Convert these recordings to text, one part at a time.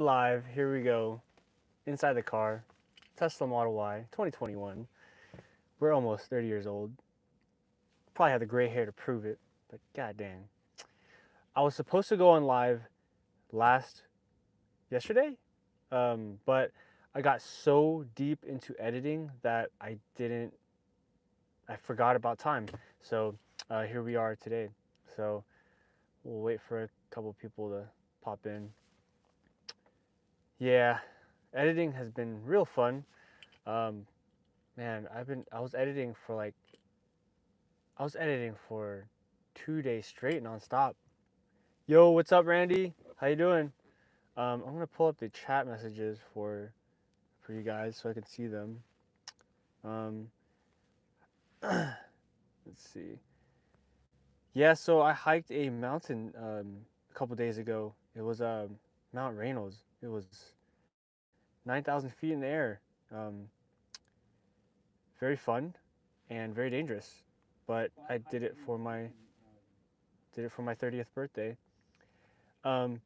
Live, here we go. Inside the car. Tesla Model Y, 2021. We're almost 30 years old. Probably have the gray hair to prove it, but god dang. I was supposed to go on live last yesterday, but I got so deep into editing that I forgot about time. So here we are today. So we'll wait for a couple people to pop in. Yeah, editing has been real fun. Um, Man, I was editing for 2 days straight nonstop. Yo, what's up, Randy? How you doing? I'm gonna pull up the chat messages for you guys so I can see them. Um, let's see. Yeah, so I hiked a mountain a couple days ago. It was Mount Reynolds. It was 9,000 feet in the air. Um, Very fun and very dangerous, but I did it for my 30th birthday. Um,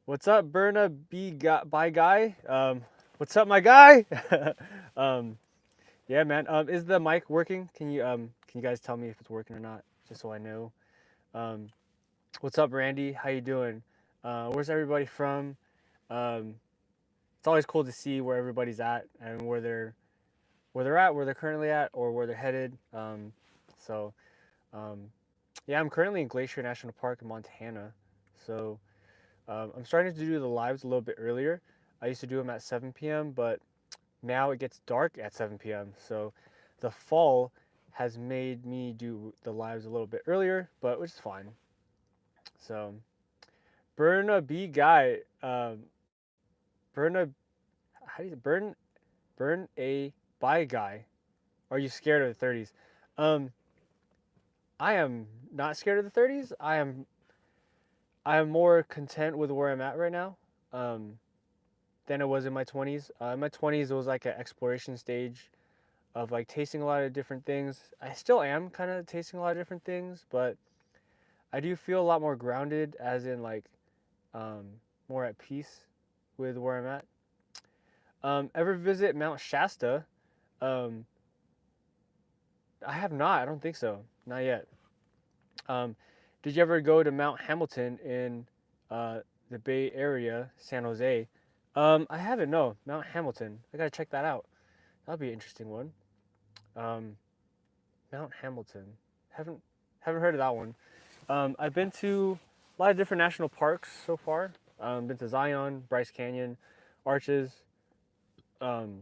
what's up, Berna by guy? What's up, my guy? um, yeah, man. Is the mic working? Can you guys tell me if it's working or not, just so I know? Um, what's up, Randy? How you doing? Where's everybody from? Um, it's always cool to see where everybody's at and where they're currently at, or where they're headed. So um, yeah, I'm currently in Glacier National Park in Montana. So I'm starting to do the lives a little bit earlier. I used to do them at 7 p.m., but now it gets dark at 7 p.m. So the fall has made me do the lives a little bit earlier, but which is fine. So burn a B guy, burn a how do you burn a by guy. Are you scared of the 30s? Um, I am not scared of the 30s. I am more content with where I'm at right now. Um, than it was in my 20s. In my 20s, it was like an exploration stage of like tasting a lot of different things. I still am kind of tasting a lot of different things, but I do feel a lot more grounded, as in like um, more at peace with where I'm at. Ever visit Mount Shasta? Um, I have not. I don't think so. Not yet. Um, did you ever go to Mount Hamilton in the Bay Area, San Jose? I haven't. No, Mount Hamilton. I gotta check that out. That'll be an interesting one. Um, Mount Hamilton. Haven't haven't heard of that one. I've been to a lot of different national parks so far. Been to Zion, Bryce Canyon, Arches, um,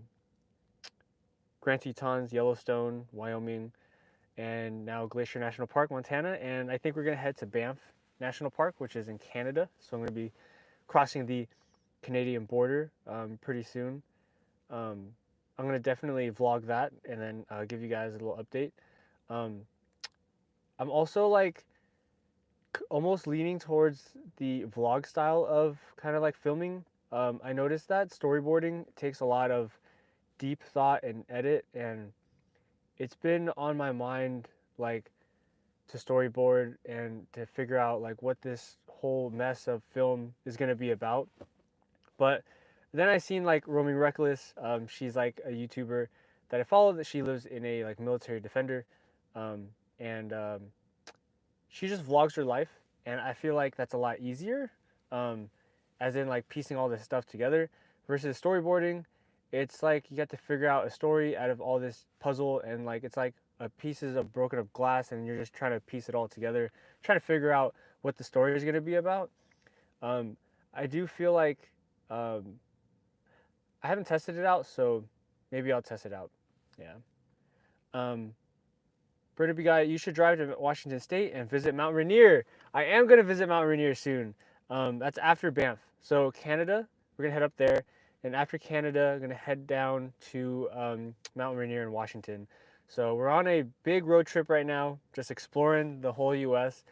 Grand Tetons, Yellowstone, Wyoming, and now Glacier National Park, Montana. And I think we're gonna head to Banff National Park, which is in Canada. So I'm gonna be crossing the Canadian border pretty soon. Um, I'm gonna definitely vlog that and then give you guys a little update. Um, I'm also like almost leaning towards the vlog style of kind of like filming. I noticed that storyboarding takes a lot of deep thought and edit, and it's been on my mind like to storyboard and to figure out like what this whole mess of film is gonna be about. But then I seen like Roaming Reckless. She's like a YouTuber that I follow. That she lives in a like military defender, um, and she just vlogs her life, and I feel like that's a lot easier, um, as in like piecing all this stuff together versus storyboarding. It's like you got to figure out a story out of all this puzzle, and like it's like pieces of broken up glass, and you're just trying to piece it all together, trying to figure out what the story is going to be about. Um, I do feel like um, I haven't tested it out, so maybe I'll test it out. Yeah. Um, Burnaby guy, you should drive to Washington State and visit Mount Rainier. I am going to visit Mount Rainier soon. That's after Banff. So Canada, we're going to head up there. And after Canada, going to head down to Mount Rainier in Washington. So we're on a big road trip right now, just exploring the whole U.S.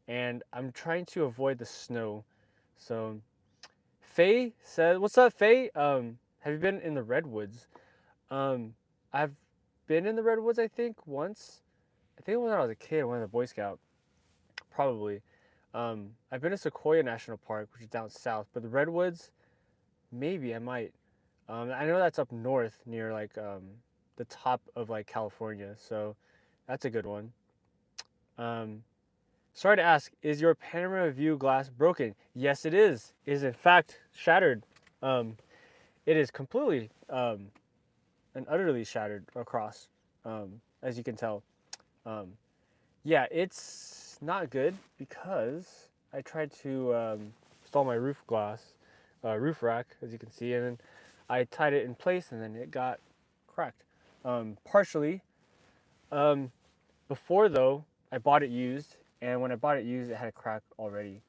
And I'm trying to avoid the snow. So Faye says, "What's up, Faye? Have you been in the redwoods?" Um, I've been in the redwoods, I think, once. I think when I was a kid, when I was a Boy Scout, probably. I've been to Sequoia National Park, which is down south, but the redwoods, maybe I might. I know that's up north near like the top of like California, so that's a good one. Um, Sorry to ask, is your panorama view glass broken? Yes, it is. It is in fact shattered. Um, it is completely and utterly shattered across, as you can tell. Um, yeah, it's not good because I tried to install my roof glass, roof rack, as you can see, and then I tied it in place, and then it got cracked. Partially. Um, Before though, I bought it used, and when I bought it used, it had a crack already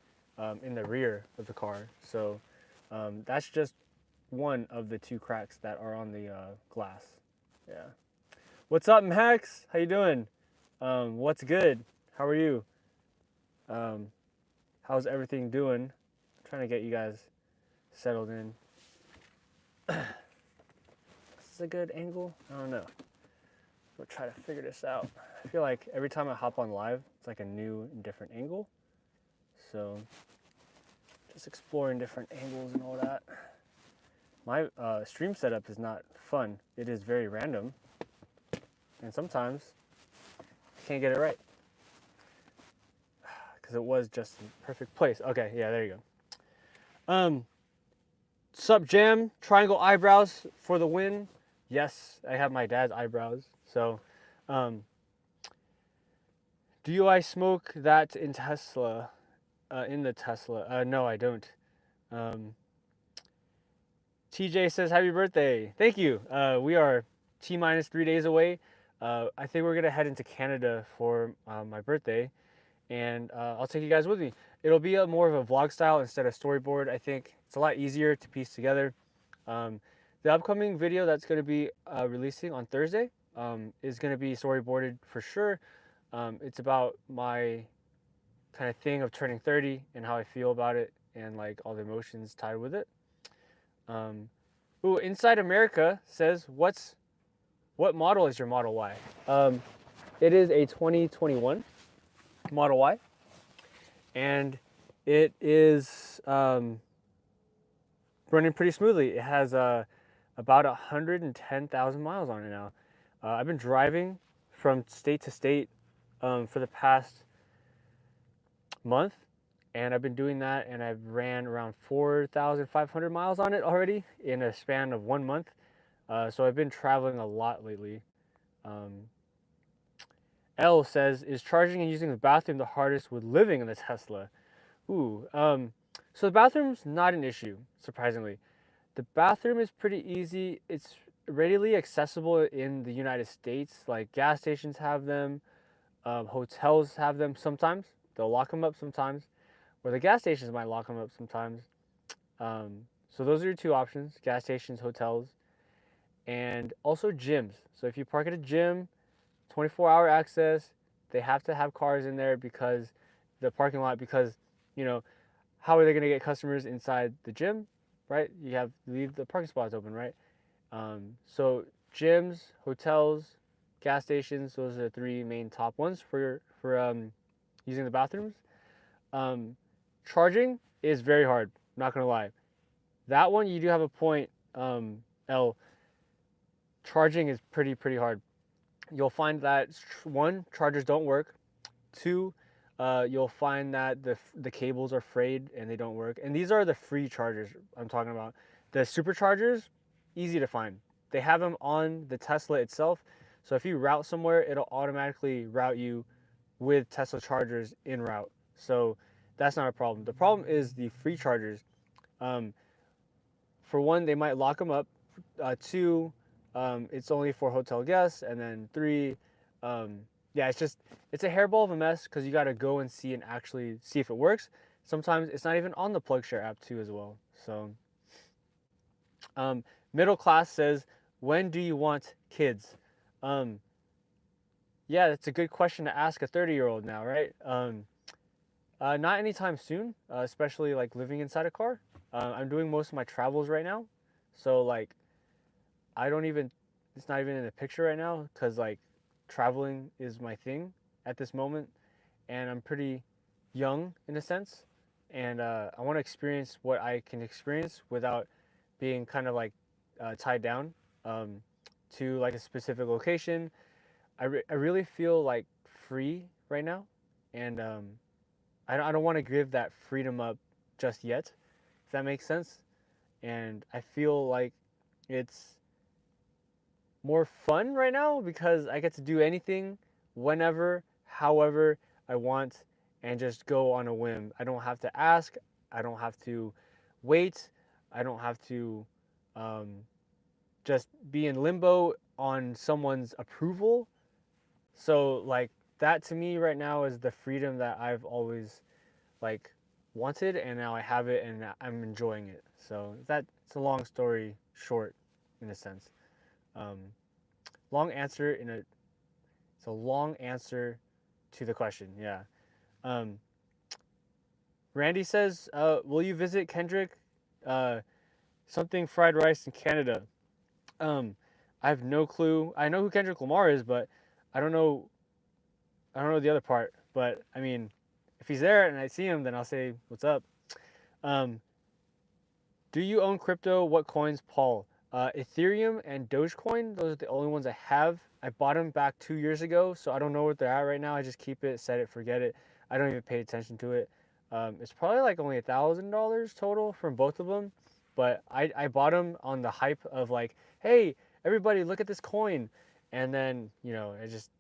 in the rear of the car. So that's just one of the two cracks that are on the glass. Yeah. What's up, Max? How you doing? What's good? How are you? Um, how's everything doing? I'm trying to get you guys settled in. Is this a good angle? I don't know. We'll try to figure this out. I feel like every time I hop on live, it's like a new and different angle. So just exploring different angles and all that. My stream setup is not fun. It is very random. And sometimes I can't get it right. Because it was just in perfect place. Okay, yeah, there you go. Sup Jam, triangle eyebrows for the win. Yes, I have my dad's eyebrows. So, do I smoke that in Tesla? In the Tesla? No, I don't. TJ says happy birthday. Thank you. We are T minus 3 days away. I think we're gonna head into Canada for my birthday, and I'll take you guys with me. It'll be more of a vlog style instead of storyboard. I think it's a lot easier to piece together. The upcoming video that's going to be releasing on Thursday is going to be storyboarded for sure. It's about my kind of thing of turning 30 and how I feel about it and like all the emotions tied with it. Inside America says, what model is your Model Y? It is a 2021 Model Y, and it is running pretty smoothly. It has about 110,000 miles on it now. I've been driving from state to state for the past month, and I've been doing that, and I've ran around 4,500 miles on it already in a span of 1 month. So I've been traveling a lot lately. L says, is charging and using the bathroom the hardest with living in the Tesla? So the bathroom's not an issue, surprisingly. The bathroom is pretty easy. It's readily accessible in the United States. Like gas stations have them, hotels have them sometimes. They'll lock them up sometimes, or the gas stations might lock them up sometimes. So those are your two options: gas stations, hotels, and also gyms. So if you park at a gym, 24-hour access. They have to have cars in there because the parking lot. Because you know, how are they going to get customers inside the gym, right? You have to leave the parking spots open, right? So gyms, hotels, gas stations. Those are the three main top ones for using the bathrooms. Charging is very hard. Not gonna lie. That one you do have a point. L. Charging is pretty hard. You'll find that one, chargers don't work. Two, you'll find that the cables are frayed and they don't work. And these are the free chargers I'm talking about. The superchargers, easy to find. They have them on the Tesla itself. So if you route somewhere, it'll automatically route you with Tesla chargers en route. So that's not a problem. The problem is the free chargers. For one, they might lock them up. Two, it's only for hotel guests. And then three, yeah, it's a hairball of a mess because you got to go and see and actually see if it works. Sometimes it's not even on the PlugShare app too as well. So middle class says, when do you want kids? Yeah, that's a good question to ask a 30-year-old now, right? Not anytime soon, especially like living inside a car. I'm doing most of my travels right now, so like it's not even in the picture right now because like traveling is my thing at this moment, and I'm pretty young in a sense, and I want to experience what I can experience without being kind of like tied down to like a specific location. I really feel like free right now, and I don't want to give that freedom up just yet, if that makes sense. And I feel like it's more fun right now because I get to do anything, whenever, however I want, and just go on a whim. I don't have to ask. I don't have to wait. I don't have to um, just be in limbo on someone's approval. So like that to me right now is the freedom that I've always like wanted, and now I have it, and I'm enjoying it. So that's a long story short, in a sense. Um, long answer in a It's a long answer to the question. Yeah. Um, Randy says, "Will you visit Kendrick? Uh, something fried rice in Canada." Um, I have no clue. I know who Kendrick Lamar is, but I don't know. I don't know the other part. But I mean, if he's there and I see him, then I'll say, "What's up?" Um, do you own crypto? What coins, Paul? Ethereum and Dogecoin. Those are the only ones I have. I bought them back 2 years ago, so I don't know what they're at right now. I just keep it, set it, forget it. I don't even pay attention to it. It's probably like only $1,000 total from both of them, but I bought them on the hype of like, hey, everybody, look at this coin, and then I just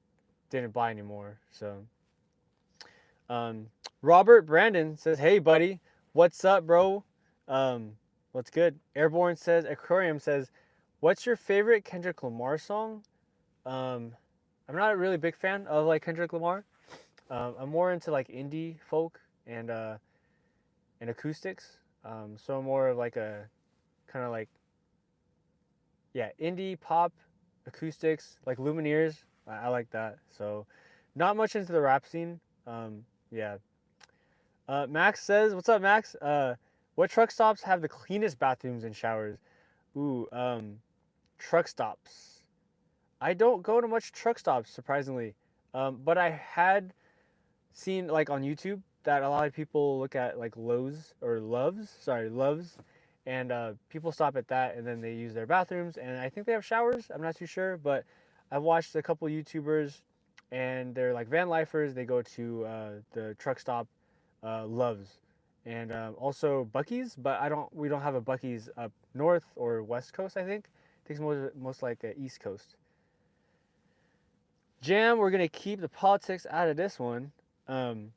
didn't buy anymore. So, um, Robert Brandon says, "Hey, buddy, what's up, bro?" Um, what's good? Airborne says, Aquarium says, "What's your favorite Kendrick Lamar song?" Um, I'm not a really big fan of like Kendrick Lamar. I'm more into like indie folk and acoustics. So I'm more of like a kind of like indie pop acoustics like Lumineers. I like that. So not much into the rap scene. Yeah. Max says, "What's up, Max? What truck stops have the cleanest bathrooms and showers?" Ooh, truck stops. I don't go to much truck stops, surprisingly. But I had seen like on YouTube that a lot of people look at like Loves, and people stop at that and then they use their bathrooms, and I think they have showers. I'm not too sure, but I've watched a couple YouTubers, and they're like van lifers. They go to the truck stop, Loves, and also Bucky's, but we don't have a Bucky's up north or west coast. I think it's most like East Coast. Jam, we're gonna keep the politics out of this one. Um,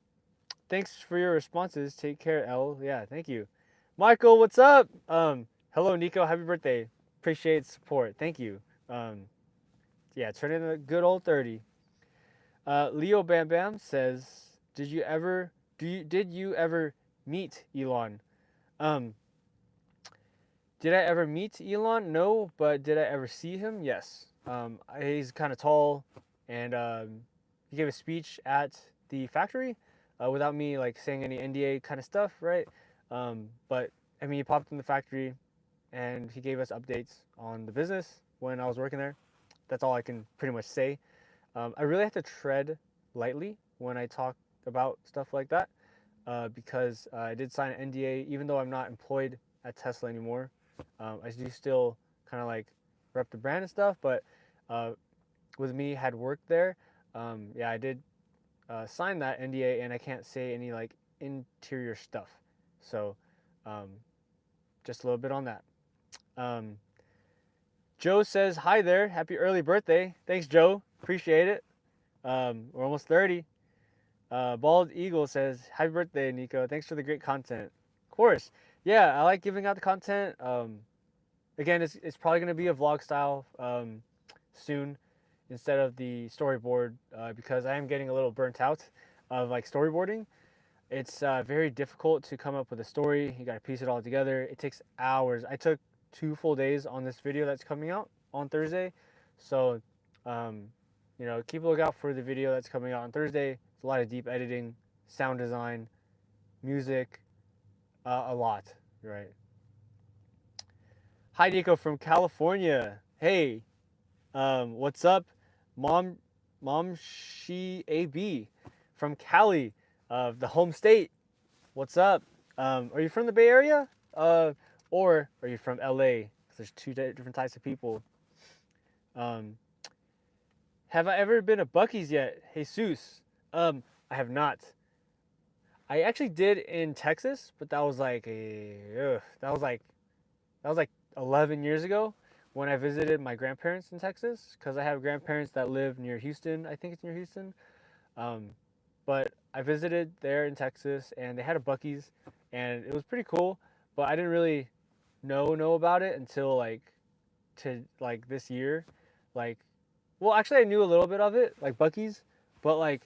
Thanks for your responses. Take care, L. Yeah, thank you. Michael, what's up? Hello, Nico. Happy birthday. Appreciate support. Thank you. Um, yeah, turning the good old 30. Leo Bam Bam says, did you ever meet Elon? Um, did I ever meet Elon? No, but did I ever see him? Yes. He's kind of tall, and he gave a speech at the factory without me like saying any NDA kind of stuff, right? But I mean, he popped in the factory, and he gave us updates on the business when I was working there. That's all I can pretty much say. I really have to tread lightly when I talk about stuff like that because I did sign an NDA, even though I'm not employed at Tesla anymore. I do still kind of like rep the brand and stuff, but uh, with me had worked there. Yeah, I did sign that NDA, and I can't say any like interior stuff. So, um, just a little bit on that. Um, Joe says, "Hi there, happy early birthday." Thanks, Joe. Appreciate it. We're almost 30. Bald Eagle says, "Happy birthday, Nico. Thanks for the great content." Of course. Yeah, I like giving out the content. Again, it's probably going to be a vlog style soon instead of the storyboard because I am getting a little burnt out of like storyboarding. It's very difficult to come up with a story. You got to piece it all together. It takes hours. I took 2 full days on this video that's coming out on Thursday. So, um, keep a lookout for the video that's coming out on Thursday. It's a lot of deep editing, sound design, music, a lot, right? Hi, Nico from California. Hey, what's up, Mom She AB from Cali, the home state. What's up? Are you from the Bay Area? or are you from LA? Because there's two different types of people. Um, have I ever been to Bucky's yet? Jesus. I have not. I actually did in Texas, but that was like that was like 11 years ago when I visited my grandparents in Texas because I have grandparents that live near Houston. I think it's near Houston. Um, but I visited there in Texas and they had a Bucky's and it was pretty cool, but I didn't really know about it until like this year. Like well, actually I knew a little bit of it, like Bucky's, but like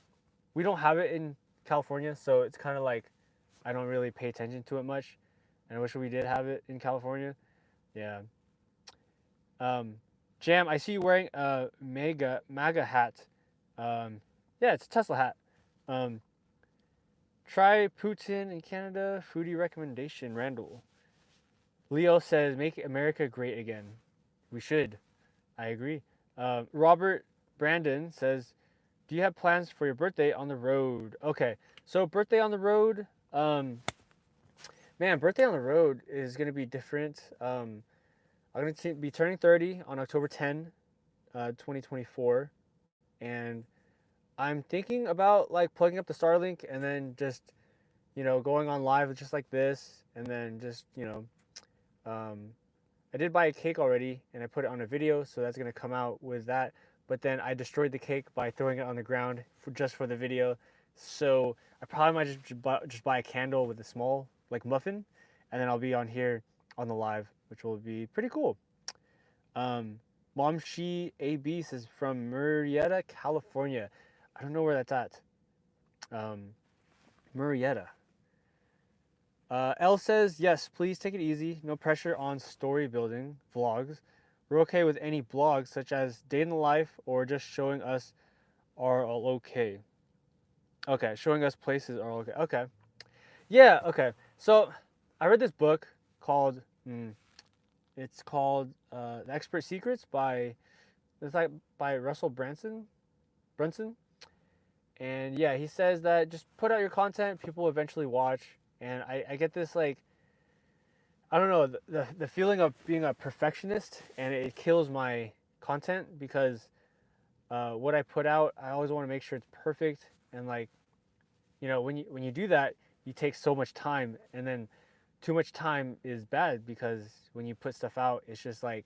we don't have it in California, so it's kind of like I don't really pay attention to it much. And I wish we did have it in California. Yeah. Um, Jam, I see you wearing a MAGA hat. Um, yeah, it's a Tesla hat. Um, try Putin in Canada. Foodie recommendation, Randall. Leo says, make America great again. We should. I agree. Robert Brandon says, do you have plans for your birthday on the road? Okay, so birthday on the road. Man, birthday on the road is gonna be different. I'm going to be turning 30 on October 10, 2024, and I'm thinking about like plugging up the Starlink and then just going on live just like this, and then just um, I did buy a cake already and I put it on a video, so that's gonna come out with that. But then I destroyed the cake by throwing it on the ground just for the video. So I probably might just buy a candle with a small like muffin, and then I'll be on here on the live, which will be pretty cool. Momshi AB says from Murrieta, California. I don't know where that's at. Murrieta. L says, yes, please take it easy. No pressure on story building vlogs. We're okay with any blogs such as Day in the Life or just showing us are all okay. Okay, showing us places are okay. Okay. Yeah, okay. So I read this book called, it's called The Expert Secrets it's like by Russell Brunson. And yeah, he says that just put out your content, people will eventually watch. And I get this like I don't know the feeling of being a perfectionist, and it kills my content because what I put out, I always want to make sure it's perfect. And like when you do that, you take so much time, and then too much time is bad because when you put stuff out, it's just like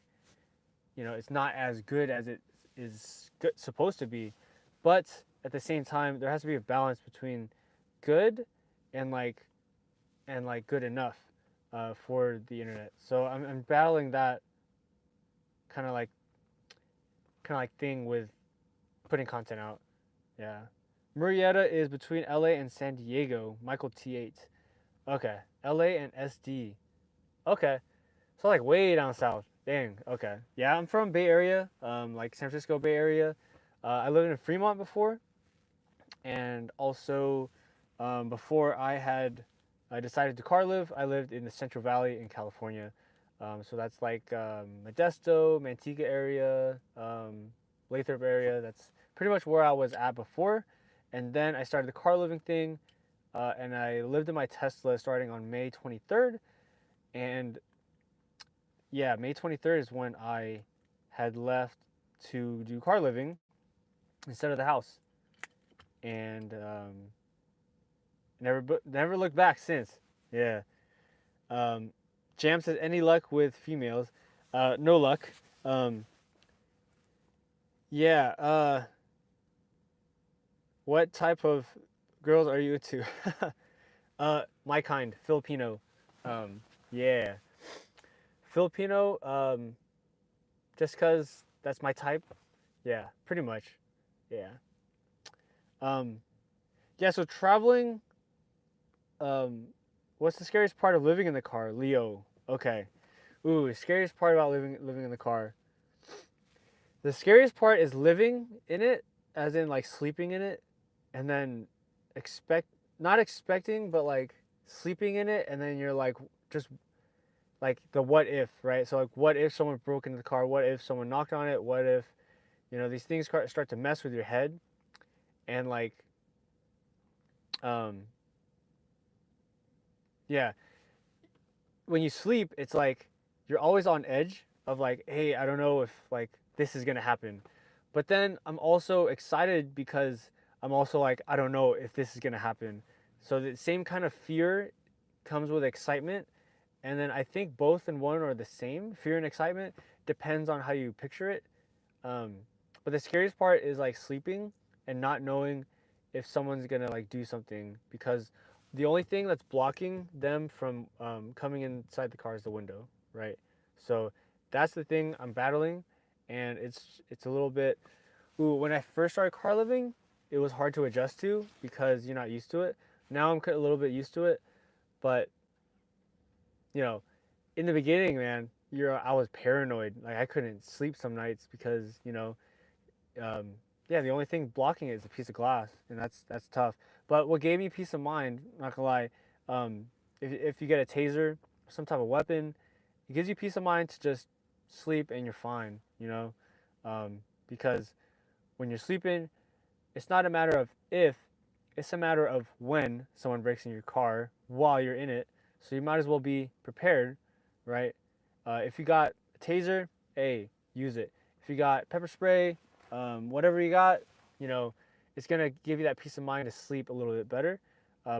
it's not as good as it is supposed to be. But at the same time, there has to be a balance between good and like good enough for the internet. So I'm battling that kind of like thing with putting content out. Yeah. Murrieta is between LA and San Diego. Michael T8. Okay. LA and SD. Okay. So like way down south. Dang. Okay. Yeah, I'm from Bay Area, like San Francisco Bay Area. I lived in Fremont before, and also before I decided to car live, I lived in the Central Valley in California. So that's like Modesto, Manteca area, Lathrop area. That's pretty much where I was at before. And then I started the car living thing, and I lived in my Tesla starting on May 23rd. And yeah, May 23rd is when I had left to do car living instead of the house. And never looked back since. Yeah. Um, Jam says, any luck with females? No luck. Yeah. What type of girls are you into? My kind, Filipino. Yeah, Filipino. Just cause that's my type. Yeah, pretty much. Yeah. Um, yeah. So traveling. Um, what's the scariest part of living in the car, Leo? Okay. Ooh, scariest part about living in the car. The scariest part is living in it, as in like sleeping in it, and then expect not expecting, but like sleeping in it, and then you're like just like the what if, right? So like, what if someone broke into the car? What if someone knocked on it? What if these things start to mess with your head, and like um yeah, when you sleep, it's like you're always on edge of like, hey, I don't know if like this is gonna happen. But then I'm also excited because I'm also like, I don't know if this is gonna happen. So the same kind of fear comes with excitement. And then I think both in one are the same. Fear and excitement depends on how you picture it. Um, but the scariest part is like sleeping and not knowing if someone's gonna like do something, because the only thing that's blocking them from coming inside the car is the window, right? So that's the thing I'm battling, and it's a little bit. Ooh, when I first started car living, it was hard to adjust to because you're not used to it. Now I'm a little bit used to it, but you know, in the beginning, man, I was paranoid. Like I couldn't sleep some nights because um, yeah, the only thing blocking it is a piece of glass, and that's tough. But what gave me peace of mind, not gonna lie, um, if you get a taser, some type of weapon, it gives you peace of mind to just sleep and you're fine. Because when you're sleeping, it's not a matter of if, it's a matter of when someone breaks in your car while you're in it. So you might as well be prepared, right? If you got a taser, hey, use it. If you got pepper spray, whatever you got, you know, it's gonna give you that peace of mind to sleep a little bit better.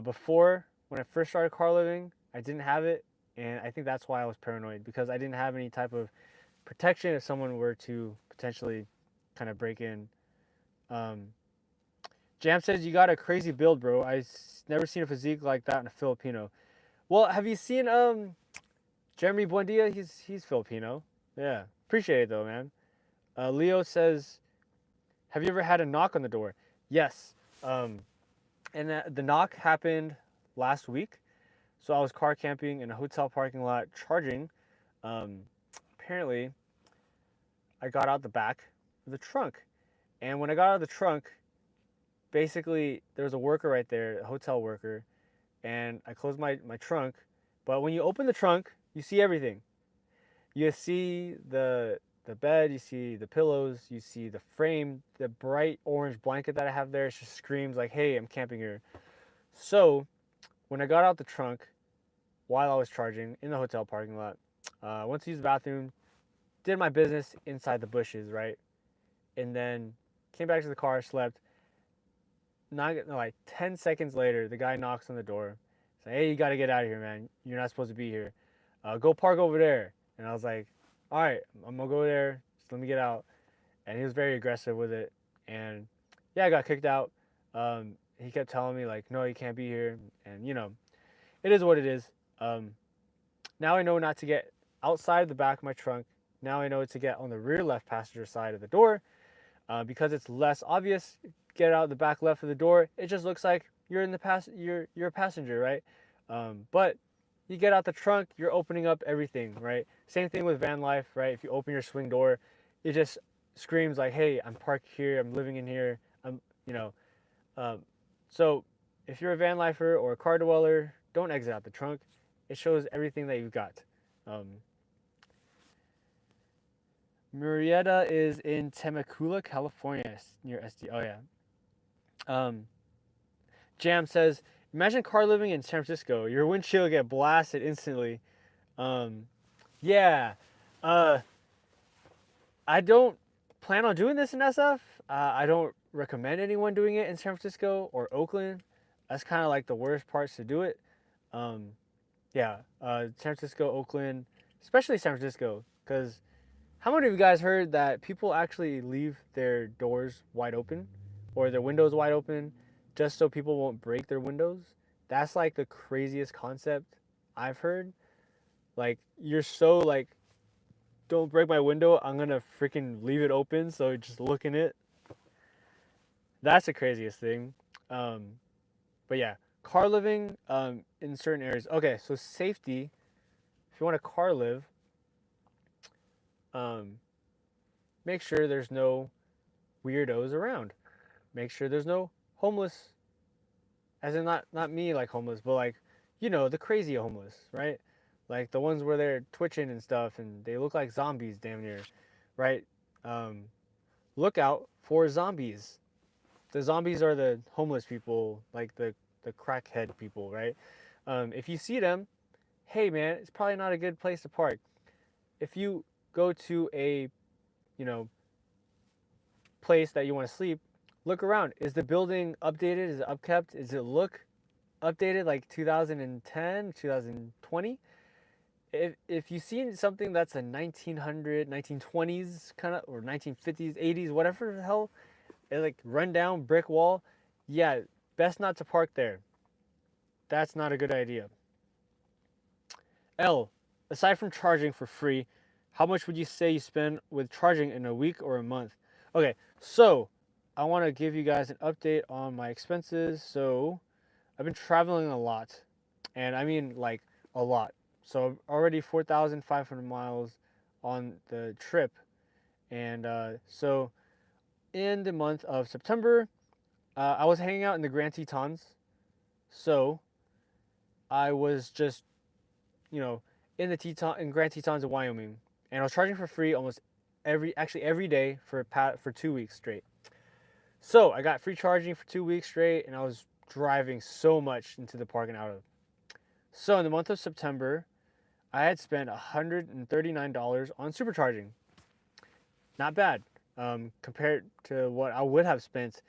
Before, when I first started car living, I didn't have it, and I think that's why I was paranoid, because I didn't have any type of protection if someone were to potentially kind of break in. Um, Jam says you got a crazy build, bro. Never seen a physique like that in a Filipino. Well, have you seen Jeremy Buendia? He's Filipino. Yeah, appreciate it though, man. Leo says, have you ever had a knock on the door? Yes. Um, and the knock happened last week. So I was car camping in a hotel parking lot charging. Um, Apparently, I got out the back of the trunk, and when I got out of the trunk, basically there was a worker right there, a hotel worker, and I closed my trunk. But when you open the trunk, you see everything. You see the bed, you see the pillows, you see the frame, the bright orange blanket that I have there. It just screams like, "Hey, I'm camping here." So when I got out the trunk while I was charging in the hotel parking lot, went to use the bathroom, did my business inside the bushes, right, and then came back to the car, slept. Not like 10 seconds later, the guy knocks on the door. He's like, "Hey, you got to get out of here, man. You're not supposed to be here. Go park over there." And I was like, "All right, I'm gonna go there. Just let me get out." And he was very aggressive with it. And yeah, I got kicked out. He kept telling me like, "No, you can't be here." And it is what it is. Um, Now I know not to get outside the back of my trunk. Now I know to get on the rear left passenger side of the door, because it's less obvious. Get out the back left of the door. It just looks like you're in the you're a passenger, right? But you get out the trunk, you're opening up everything, right? Same thing with van life, right? If you open your swing door, it just screams like, "Hey, I'm parked here. I'm living in here. I'm, you know." Um, so if you're a van lifer or a car dweller, don't exit out the trunk. It shows everything that you've got. Um, Murrieta is in Temecula, California, near SD. Oh yeah. Um, Jam says, imagine car living in San Francisco. Your windshield get blasted instantly. Um, yeah. Uh, I don't plan on doing this in SF. I don't recommend anyone doing it in San Francisco or Oakland. That's kind of like the worst parts to do it. Um, yeah. San Francisco, Oakland, especially San Francisco, because how many of you guys heard that people actually leave their doors wide open or their windows wide open just so people won't break their windows? That's like the craziest concept I've heard. Like, you're so like, don't break my window, I'm gonna freaking leave it open so just look in it. That's the craziest thing. Um, but yeah, car living in certain areas. Okay, so safety. If you want to car live, um, make sure there's no weirdos around. Make sure there's no homeless, as in not me like homeless, but like the crazy homeless, right? Like the ones where they're twitching and stuff, and they look like zombies, damn near, right? Um, look out for zombies. The zombies are the homeless people, like the crackhead people, right? If you see them, hey man, it's probably not a good place to park. If you go to a, you know, place that you want to sleep, look around. Is the building updated? Is it upkept? Does it look updated like 2010, 2020? If you've seen something that's a 1900, 1920s kind of, or 1950s, 80s, whatever the hell, like rundown brick wall, yeah, best not to park there. That's not a good idea. L, aside from charging for free, how much would you say you spend with charging in a week or a month? Okay, so I want to give you guys an update on my expenses. So I've been traveling a lot, and I mean like a lot. So already 4,500 miles on the trip, and so in the month of September, I was hanging out in the Grand Tetons. So I was just, you know, in the Grand Tetons of Wyoming, and I was charging for free almost every day for 2 weeks straight. So I got free charging for 2 weeks straight, and I was driving so much into the park and out of. So in the month of September, I had spent $139 on supercharging. Not bad. Compared to what I would have spent,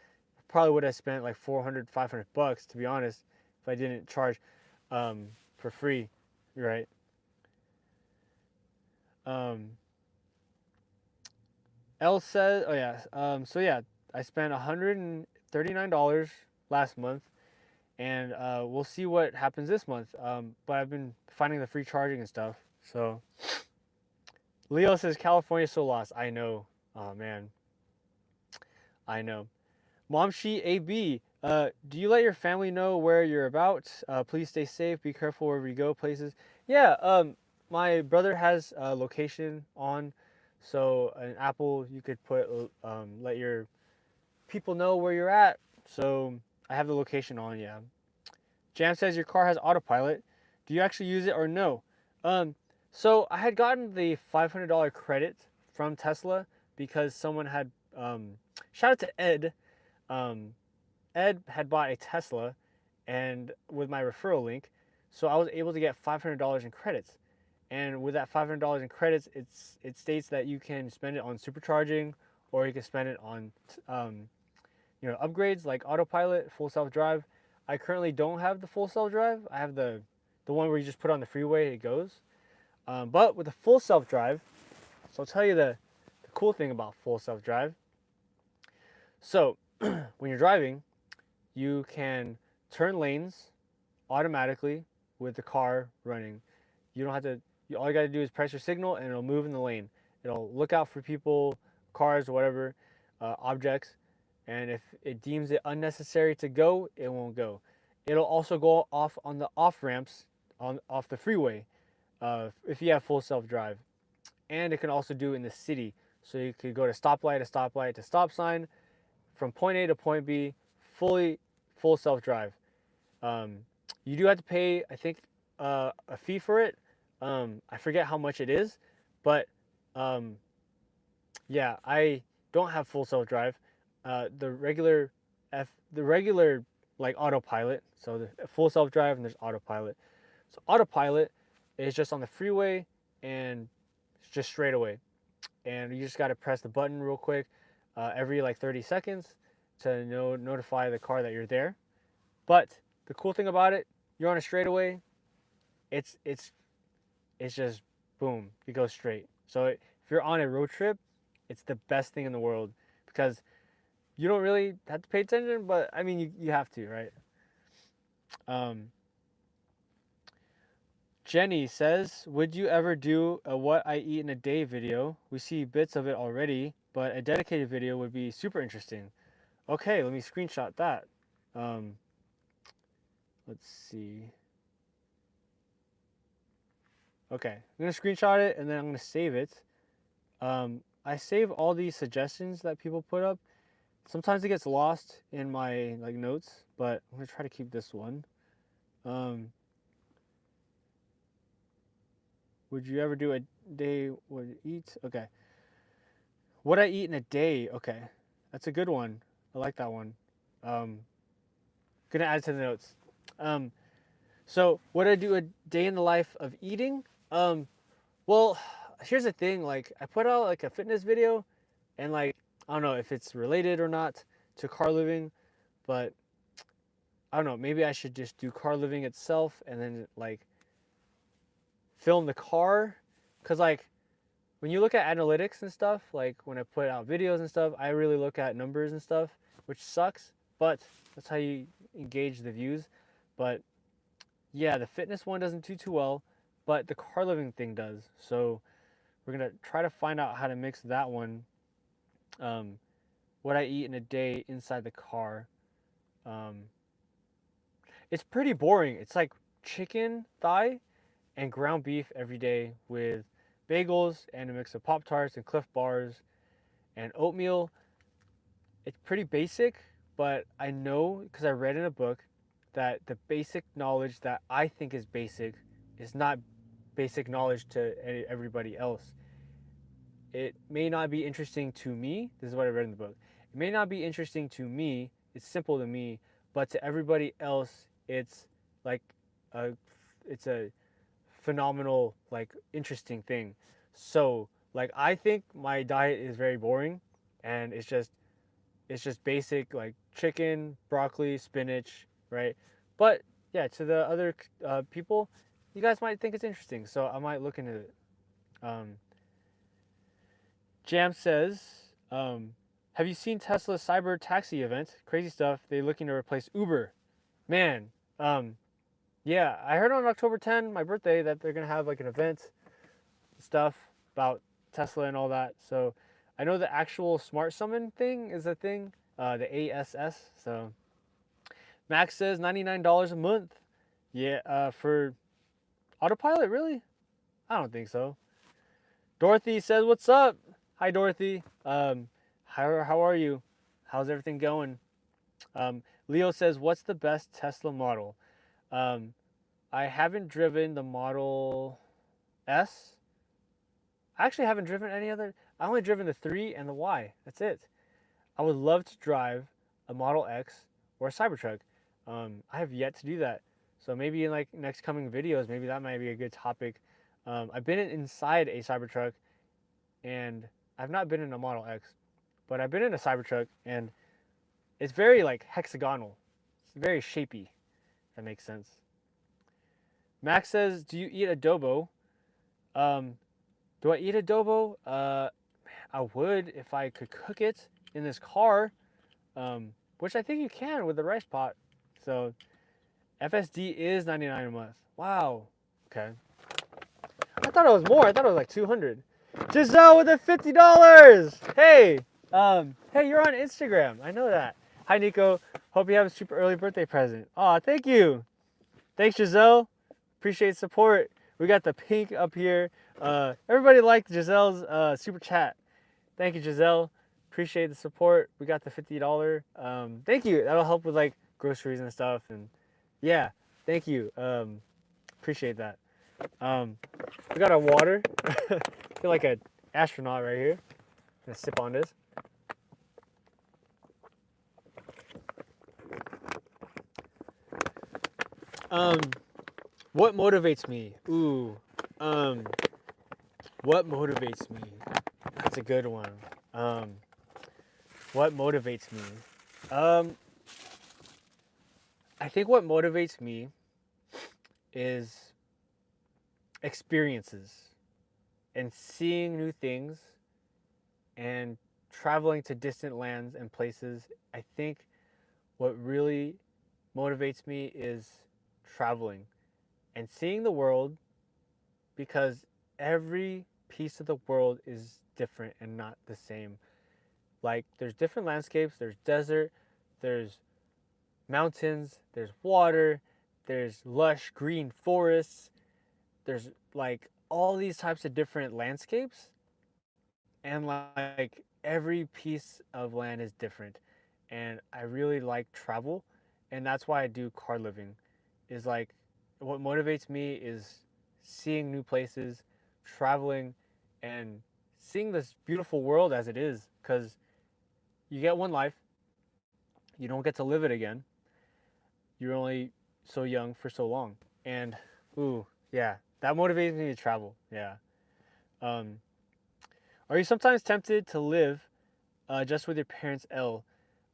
probably would have spent like 400, 500 bucks to be honest, if I didn't charge for free, right? Um, L says, oh yeah, so yeah, I spent $139 last month, and we'll see what happens this month. But I've been finding the free charging and stuff. So Leo says California's so lost. I know. Oh man, I know. Momshi AB, do you let your family know where you're about? Please stay safe. Be careful wherever you go. Places. Yeah. My brother has a location on, so an Apple you could put let your people know where you're at. So I have the location on. Yeah. Jam says your car has autopilot. Do you actually use it or no? Um, so I had gotten the $500 credit from Tesla because someone had shout out to Ed. Um, Ed had bought a Tesla, and with my referral link, so I was able to get $500 in credits. And with that $500 in credits, it states that you can spend it on supercharging, or you can spend it on upgrades like autopilot, full self drive. I currently don't have the full self drive. I have the one where you just put on the freeway, it goes. But with the full self drive, so I'll tell you the cool thing about full self drive. So when you're driving, you can turn lanes automatically with the car running. You don't have to. All you got to do is press your signal, and it'll move in the lane. It'll look out for people, cars, or whatever, objects, and if it deems it unnecessary to go, it won't go. It'll also go off on the off ramps on off the freeway if you have full self drive, and it can also do in the city. So you could go to stoplight to stoplight to stop sign from point A to point B, full self drive. Um, you do have to pay, I think, a fee for it. I forget how much it is, but um, yeah, I don't have full self drive. The regular like autopilot. So the full self drive and there's autopilot. So autopilot is just on the freeway and it's just straight away, and you just got to press the button real quick every like 30 seconds to notify the car that you're there. But the cool thing about it, you're on a straightaway. It's just boom, you go straight. So if you're on a road trip, it's the best thing in the world because you don't really have to pay attention, but I mean you have to, right? Um, Jenny says, "Would you ever do a what I eat in a day video? We see bits of it already, but a dedicated video would be super interesting." Okay, let me screenshot that. Um, let's see. Okay, I'm gonna screenshot it and then I'm gonna save it. I save all these suggestions that people put up. Sometimes it gets lost in my like notes, but I'm gonna try to keep this one. Um, would you ever do a day would eat? Okay. What I eat in a day? Okay, that's a good one. I like that one. Um, gonna add to the notes. Um, So would I do a day in the life of eating? Well, here's the thing. Like I put out like a fitness video, and like I don't know if it's related or not to car living, but I don't know. Maybe I should just do car living itself and then like film the car, cause like when you look at analytics and stuff, like when I put out videos and stuff, I really look at numbers and stuff, which sucks, but that's how you engage the views. But yeah, the fitness one doesn't do too well, but the car living thing does. So we're gonna try to find out how to mix that one. Um, what I eat in a day inside the car. Um, it's pretty boring. It's like chicken thigh and ground beef every day with bagels and a mix of Pop Tarts and Cliff Bars and oatmeal. It's pretty basic, but I know because I read in a book that the basic knowledge that I think is basic is not basic knowledge to everybody else. It may not be interesting to me. This is what I read in the book. It may not be interesting to me. It's simple to me, but to everybody else, it's like a, it's a phenomenal, like interesting thing. So, like I think my diet is very boring, and it's just basic like chicken, broccoli, spinach, right? But yeah, to the other people, you guys might think it's interesting, so I might look into it. Um, Jam says, "Have you seen Tesla's cyber taxi event? Crazy stuff. They're looking to replace Uber. Man, yeah, I heard on October 10, my birthday, that they're gonna have like an event stuff about Tesla and all that. So I know the actual Smart Summon thing is a thing, the ASS. So Max says $99 a month. Yeah, for autopilot, really? I don't think so. Dorothy says, "What's up?" Hi, Dorothy. How are you? How's everything going? Leo says, "What's the best Tesla model?" Um, I haven't driven the Model S. I actually haven't driven any other. I only driven the 3 and the Y. That's it. I would love to drive a Model X or a Cybertruck. I have yet to do that. So maybe in like next coming videos, maybe that might be a good topic. I've been inside a Cybertruck, and I've not been in a Model X, but I've been in a Cybertruck, and it's very like hexagonal. It's very shapy. If that makes sense. Max says, "Do you eat adobo?" Um, do I eat adobo? I would if I could cook it in this car, which I think you can with the rice pot. So FSD is 99 a month. Wow. Okay. I thought it was more. I thought it was like 200. Giselle with the $50. Hey, hey, you're on Instagram. I know that. Hi, Nico. Hope you have a super early birthday present. Aw, thank you. Thanks, Giselle. Appreciate support. We got the pink up here. Everybody liked Giselle's super chat. Thank you, Giselle. Appreciate the support. We got the $50. Thank you. That'll help with like groceries and stuff. And yeah, thank you. Appreciate that. We got our water. I feel like an astronaut right here. Gonna sip on this. What motivates me? Ooh, what motivates me? That's a good one. What motivates me? Um, I think what motivates me is experiences and seeing new things and traveling to distant lands and places. I think what really motivates me is traveling and seeing the world, because every piece of the world is different and not the same. Like there's different landscapes, there's desert, there's mountains, there's water, there's lush green forests, there's like all these types of different landscapes, and like every piece of land is different. And I really like travel, and that's why I do car living. Is like what motivates me is seeing new places, traveling, and seeing this beautiful world as it is, because you get one life, you don't get to live it again. You're only so young for so long. and ooh, yeah, that motivates me to travel. Yeah. Um, are you sometimes tempted to live just with your parents ill?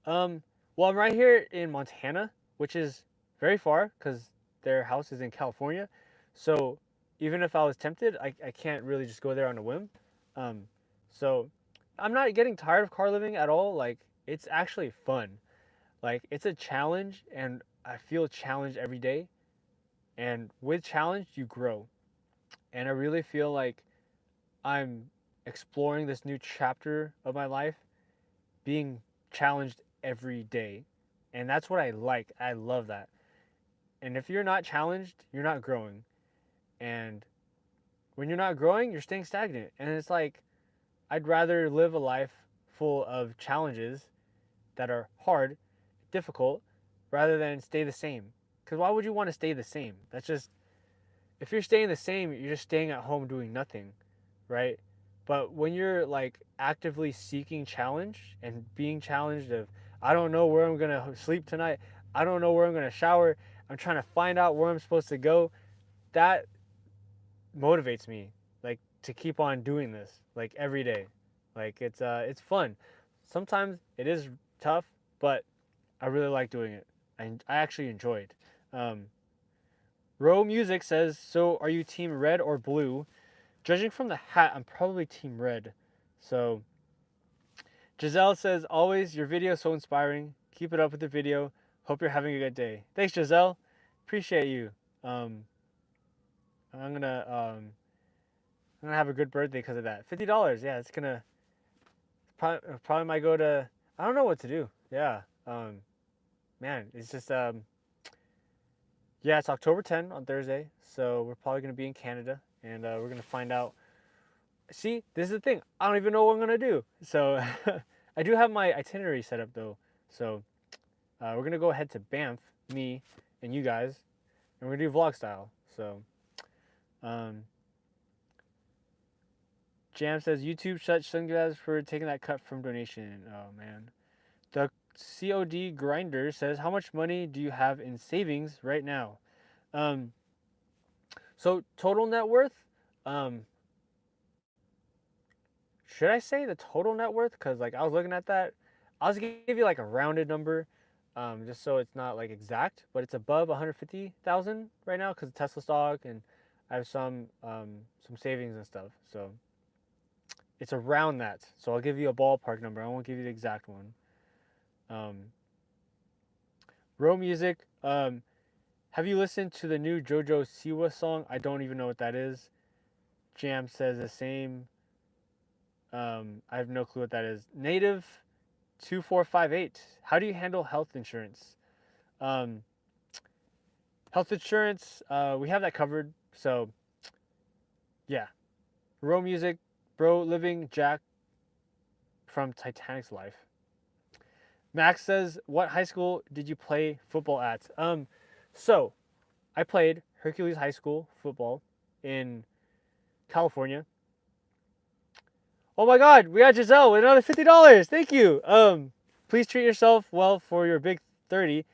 Um, well, I'm right here in Montana, which is very far because their house is in California. So even if I was tempted, I can't really just go there on a whim. Um, so I'm not getting tired of car living at all. Like, it's actually fun. Like, it's a challenge, and I feel challenged every day. And with challenge, you grow. And I really feel like I'm exploring this new chapter of my life, being challenged every day. And that's what I like. I love that. And if you're not challenged, you're not growing. And when you're not growing, you're staying stagnant. And it's like, I'd rather live a life full of challenges that are hard, difficult, rather than stay the same. Because why would you want to stay the same? That's just, if you're staying the same, you're just staying at home doing nothing, right? But when you're like actively seeking challenge and being challenged of, I don't know where I'm gonna sleep tonight, I don't know where I'm gonna shower, I'm trying to find out where I'm supposed to go, that motivates me like to keep on doing this like every day. Like it's fun. Sometimes it is tough, but I really like doing it. I actually enjoy it. Row Music says, "So are you team red or blue?" Judging from the hat, I'm probably team red. So Giselle says, "Always your video is so inspiring. Keep it up with the video. Hope you're having a good day." Thanks, Giselle. Appreciate you. Um, I'm gonna I'm gonna have a good birthday because of that. $50. Yeah, it's gonna probably might go to. I don't know what to do. Yeah. Man, it's just yeah, it's October 10 on Thursday, so we're probably gonna be in Canada, and we're gonna find out. See, this is the thing. I don't even know what I'm gonna do. So I do have my itinerary set up though. So we're gonna go ahead to Banff, me and you guys, and we're gonna do vlog style. So um, Jam says YouTube shut Sunglass for taking that cut from donation. Oh man. The COD grinder says, "How much money do you have in savings right now?" Um, so total net worth. Um, should I say the total net worth? Because like I was looking at that, I was gonna give you like a rounded number, just so it's not like exact, but it's above 150,000 right now because of Tesla stock and I have some savings and stuff. So it's around that. So I'll give you a ballpark number. I won't give you the exact one. Um, Row Music. Have you listened to the new JoJo Siwa song? I don't even know what that is. Jam says the same. I have no clue what that is. Native 2458. How do you handle health insurance? Um, health insurance, we have that covered. So, yeah. Row Music, Bro Living, Jack from Titanic's Life. Max says, "What high school did you play football at?" So I played Hercules High School football in California. Oh my God, we got Giselle with another $50. Thank you. Please treat yourself well for your big 30.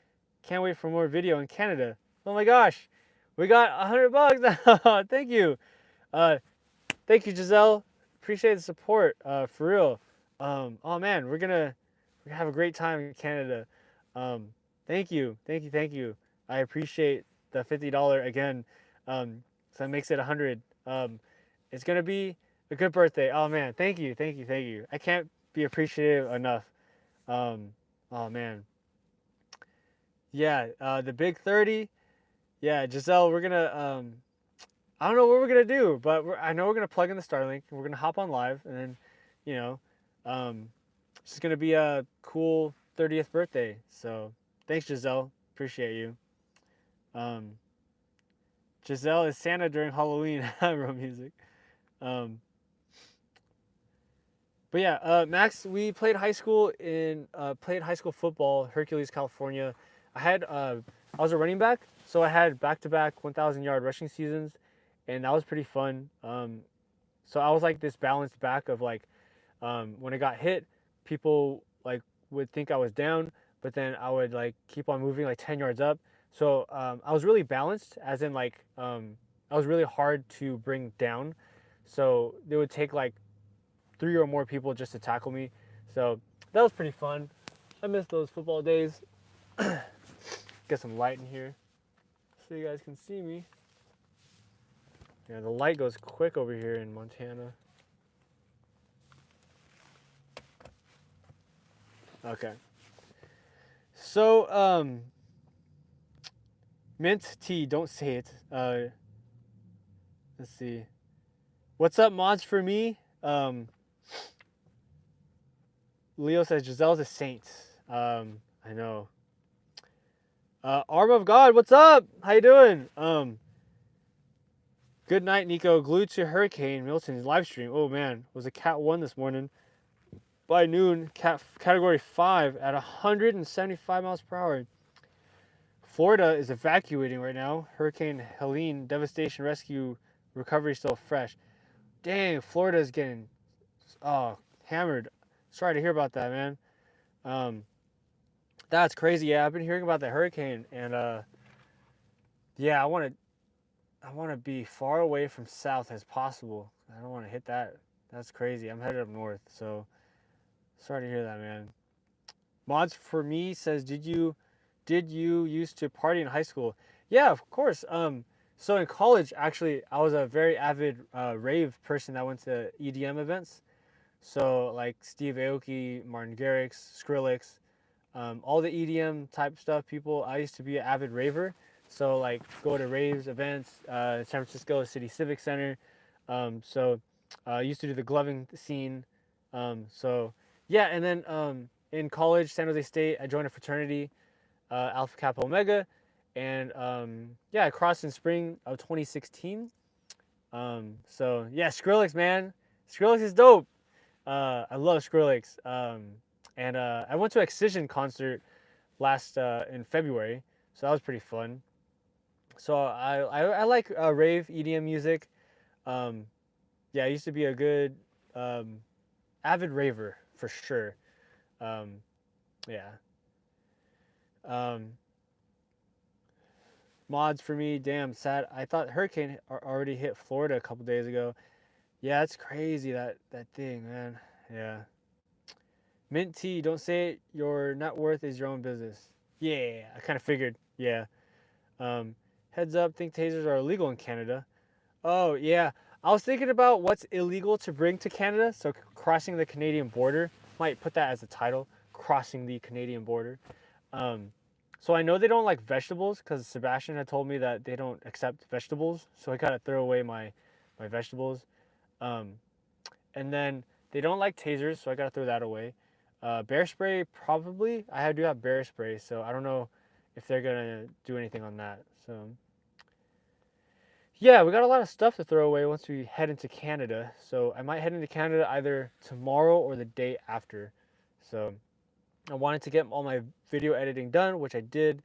Can't wait for more video in Canada. Oh my gosh, we got $100. Thank you. Uh, thank you, Giselle. Appreciate the support. For real. Oh man, we're gonna have a great time in Canada. Um, thank you, thank you, thank you. I appreciate the $50 again. So that makes it 100. It's gonna be a good birthday. Oh man, thank you, thank you, thank you. I can't be appreciative enough. Um, oh man, yeah. The big 30. Yeah, Giselle, we're gonna. I don't know what we're gonna do, but I know we're gonna plug in the Starlink and we're gonna hop on live, and then, you know, um, it's just gonna be a cool 30th birthday. So thanks, Giselle. Appreciate you. Um, Giselle is Santa during Halloween. Row Music. Um, but yeah, Max, we played high school football, Hercules, California. I was a running back, so I had back-to-back 1,000-yard rushing seasons, and that was pretty fun. So I was like this balanced back of like, when I got hit, people like would think I was down, but then I would like keep on moving like 10 yards up. So I was really balanced, as in like I was really hard to bring down. So it would take like three or more people just to tackle me. So that was pretty fun. I miss those football days. Get some light in here so you guys can see me. Yeah, the light goes quick over here in Montana. Okay. So, mint tea, don't say it. Let's see. What's up, mods for me? Leo says Giselle's a saint. I know. Arm of God, what's up? How you doing? Good night, Nico. Glued to Hurricane Milton's live stream. Oh man, was a Cat 1 this morning. By noon, category 5 at 175 miles per hour. Florida is evacuating right now. Hurricane Helene, devastation, rescue, recovery still fresh. Dang, Florida is getting hammered. Sorry to hear about that, man. That's crazy. Yeah, I've been hearing about the hurricane, and yeah, I want to be far away from south as possible. I don't want to hit that. That's crazy. I'm headed up north, so sorry to hear that, man. Mods for me says, did you used to party in high school? Yeah, of course. So in college, actually, I was a very avid rave person that went to EDM events. So like Steve Aoki, Martin Garrix, Skrillex, all the EDM type stuff. People, I used to be an avid raver. So like go to raves events, San Francisco City Civic Center. So I used to do the gloving scene. So yeah, and then in college, San Jose State, I joined a fraternity, Alpha Kappa Omega, and yeah, I crossed in spring of 2016. So yeah, Skrillex, man, Skrillex is dope. I love Skrillex. And I went to an Excision concert last in February, so that was pretty fun. So I like rave EDM music. Um, yeah, I used to be a good um, avid raver for sure. Um, yeah. Um, Mods for me, damn sad. I thought hurricane already hit Florida a couple days ago. Yeah, it's crazy that thing, man. Yeah. Mint tea, don't say it. Your net worth is your own business. Yeah, I kind of figured. Yeah. Heads up, think tasers are illegal in Canada. Oh yeah, I was thinking about what's illegal to bring to Canada. So crossing the Canadian border, might put that as a title. Crossing the Canadian border. Um, so I know they don't like vegetables because Sebastian had told me that they don't accept vegetables. So I gotta throw away my vegetables. Um, and then they don't like tasers, so I gotta throw that away. Bear spray, probably. I do have bear spray, so I don't know if they're gonna do anything on that. So yeah, we got a lot of stuff to throw away once we head into Canada. So I might head into Canada either tomorrow or the day after. So I wanted to get all my video editing done, which I did,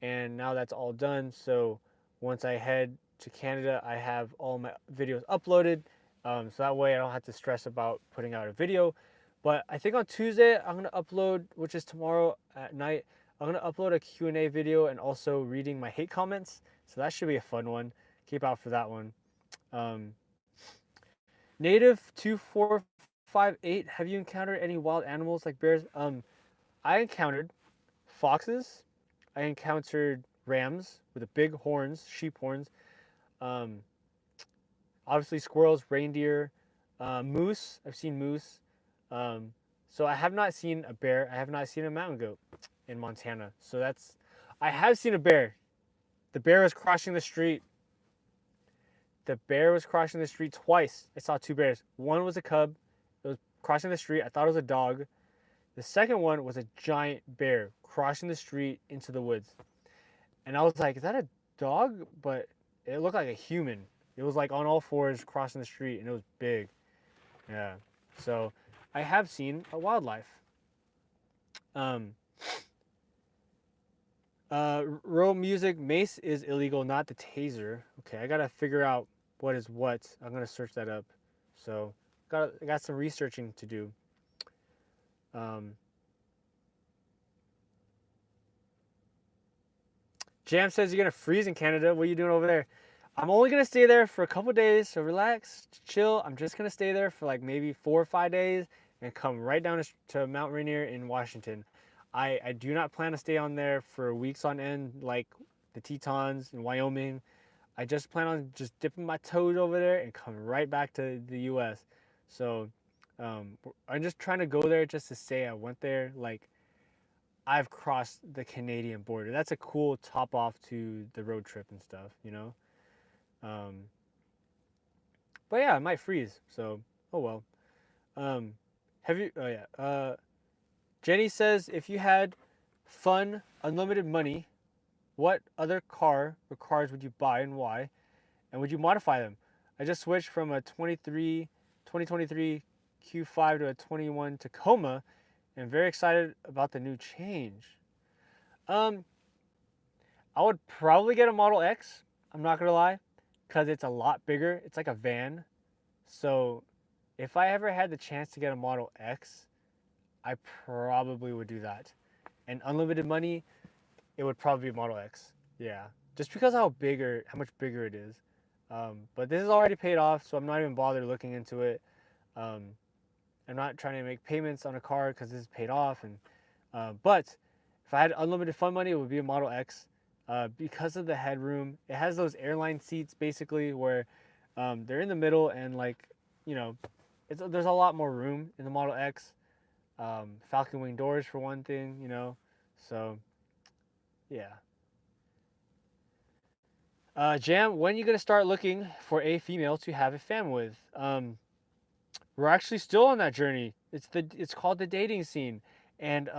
and now that's all done. So once I head to Canada, I have all my videos uploaded. So that way I don't have to stress about putting out a video. But I think on Tuesday I'm gonna upload, which is tomorrow at night. I'm gonna upload a Q&A video and also reading my hate comments. So that should be a fun one. Keep out for that one. Um, Native 2458. Have you encountered any wild animals like bears? I encountered foxes. I encountered rams with the big horns, sheep horns. Um, Obviously squirrels, reindeer, moose. I've seen moose. Um, so I have not seen a bear. I have not seen a mountain goat in Montana. So that's. I have seen a bear. The bear was crossing the street. The bear was crossing the street twice. I saw two bears. One was a cub. It was crossing the street. I thought it was a dog. The second one was a giant bear crossing the street into the woods. And I was like, is that a dog? But it looked like a human. It was like on all fours crossing the street and it was big. Yeah. So I have seen a wildlife. Um, Row music, mace is illegal, not the taser. Okay, I gotta figure out what is what. I'm gonna search that up. So I got some researching to do. Jam says you're gonna freeze in Canada. What are you doing over there? I'm only gonna stay there for a couple days, so relax, chill. I'm just gonna stay there for like maybe 4 or 5 days and come right down to Mount Rainier in Washington. I do not plan to stay on there for weeks on end like the Tetons in Wyoming. I just plan on just dipping my toes over there and coming right back to the U.S. So I'm just trying to go there just to say I went there. Like I've crossed the Canadian border. That's a cool top off to the road trip and stuff, you know. Um, but yeah, I might freeze. So oh well. Have you? Oh yeah. Jenny says if you had fun, unlimited money, what other car or cars would you buy and why? And would you modify them? I just switched from a 2023 Q5 to a 21 Tacoma and very excited about the new change. Um, I would probably get a Model X. I'm not gonna lie, because it's a lot bigger. It's like a van. So if I ever had the chance to get a Model X, I probably would do that. And unlimited money, it would probably be Model X. Yeah, just because how much bigger it is. But this is already paid off, so I'm not even bothered looking into it. Um, I'm not trying to make payments on a car because this is paid off. And but if I had unlimited fun money, it would be a Model X. Because of the headroom, it has those airline seats basically where they're in the middle and like you know, there's a lot more room in the Model X. Falcon wing doors for one thing, you know. So yeah. Jam, when are you gonna start looking for a female to have a fam with? We're actually still on that journey. It's called the dating scene, and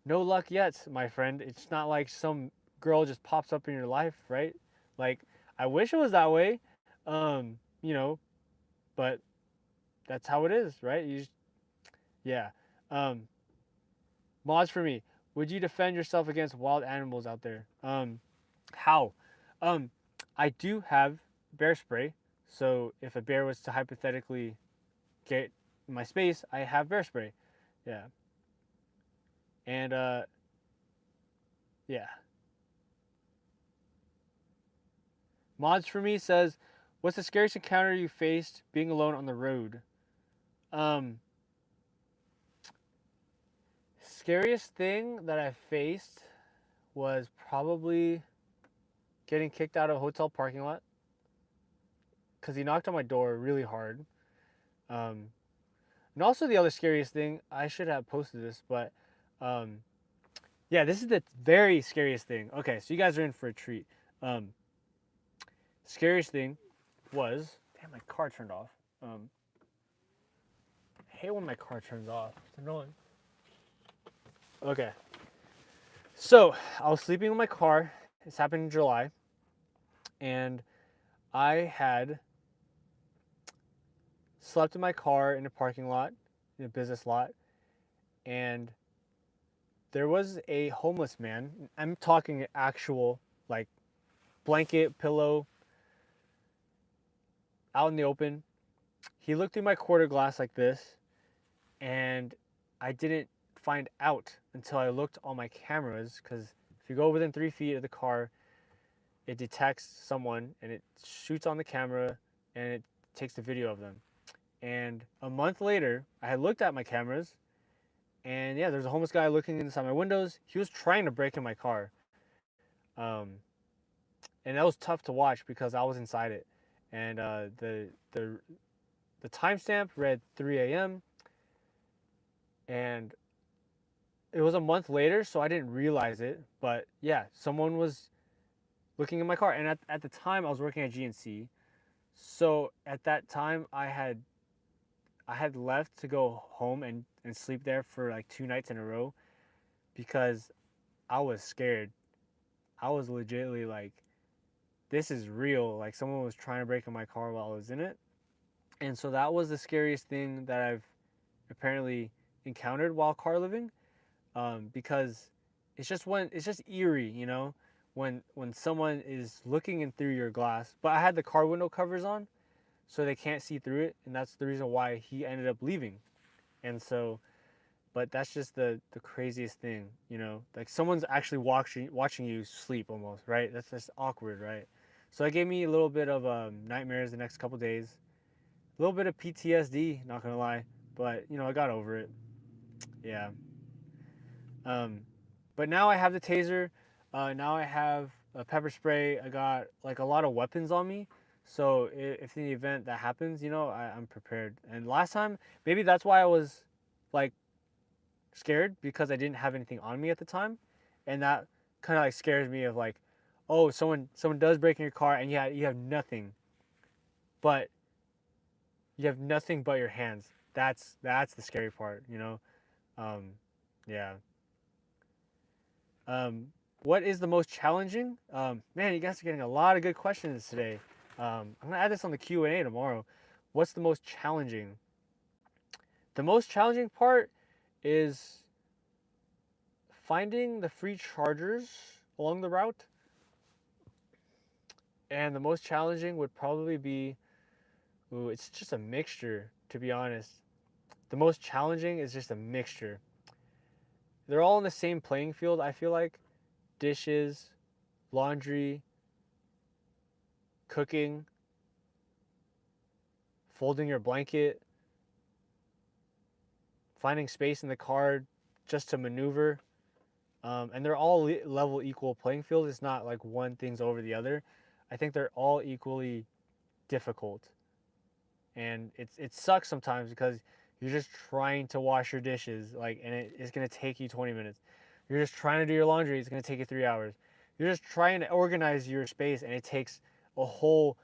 no luck yet, my friend. It's not like some girl just pops up in your life, right? Like I wish it was that way, you know, but that's how it is, right? Yeah. Um, Mods for me. Would you defend yourself against wild animals out there? How? Um, I do have bear spray, so if a bear was to hypothetically get in my space, I have bear spray. Yeah. And yeah. Mods for me says, "What's the scariest encounter you faced being alone on the road?" Um, Scariest thing that I faced was probably getting kicked out of a hotel parking lot because he knocked on my door really hard. Um, and also the other scariest thing, I should have posted this, but um, yeah, this is the very scariest thing. Okay, so you guys are in for a treat. Um, Scariest thing was, damn, my car turned off. I hate when my car turns off. It's annoying. Okay, so I was sleeping in my car. This happened in July, and I had slept in my car in a parking lot, in a business lot, and there was a homeless man. I'm talking actual, like, blanket, pillow, out in the open. He looked through my quarter glass like this, and I didn't find out until I looked on my cameras because if you go within 3 feet of the car, it detects someone and it shoots on the camera and it takes the video of them. And a month later, I had looked at my cameras and yeah, there's a homeless guy looking inside my windows. He was trying to break in my car. Um, and that was tough to watch because I was inside it. And the timestamp read 3 a.m. and it was a month later, so I didn't realize it. But yeah, someone was looking in my car, and at the time I was working at GNC. So at that time I had left to go home and sleep there for like 2 nights in a row because I was scared. I was legitimately like, this is real. Like someone was trying to break in my car while I was in it. And so that was the scariest thing that I've apparently encountered while car living. Because it's just eerie, you know, when someone is looking in through your glass. But I had the car window covers on, so they can't see through it, and that's the reason why he ended up leaving. And so, but that's just the craziest thing, you know, like someone's actually watching you sleep almost, right? That's just awkward, right? So it gave me a little bit of nightmares the next couple days, a little bit of PTSD, not gonna lie, but you know I got over it. Yeah. Um, but now I have the taser. Now I have a pepper spray. I got like a lot of weapons on me. So if in the event that happens, you know, I'm prepared. And last time, maybe that's why I was like scared because I didn't have anything on me at the time, and that kind of like scares me of like, oh, someone does break in your car and you have nothing, but you have nothing but your hands. That's the scary part, you know. Um, yeah. What is the most challenging? Man, you guys are getting a lot of good questions today. I'm gonna add this on the Q&A tomorrow. What's the most challenging? The most challenging part is finding the free chargers along the route. And the most challenging would probably be, ooh, it's just a mixture, to be honest. The most challenging is just a mixture. They're all in the same playing field, I feel like. Dishes, laundry, cooking, folding your blanket, finding space in the car just to maneuver. And they're all level equal playing field. It's not like one thing's over the other. I think they're all equally difficult. And it sucks sometimes because you're just trying to wash your dishes, like, and it's gonna take you 20 minutes. You're just trying to do your laundry, it's gonna take you 3 hours. You're just trying to organize your space, and it takes a whole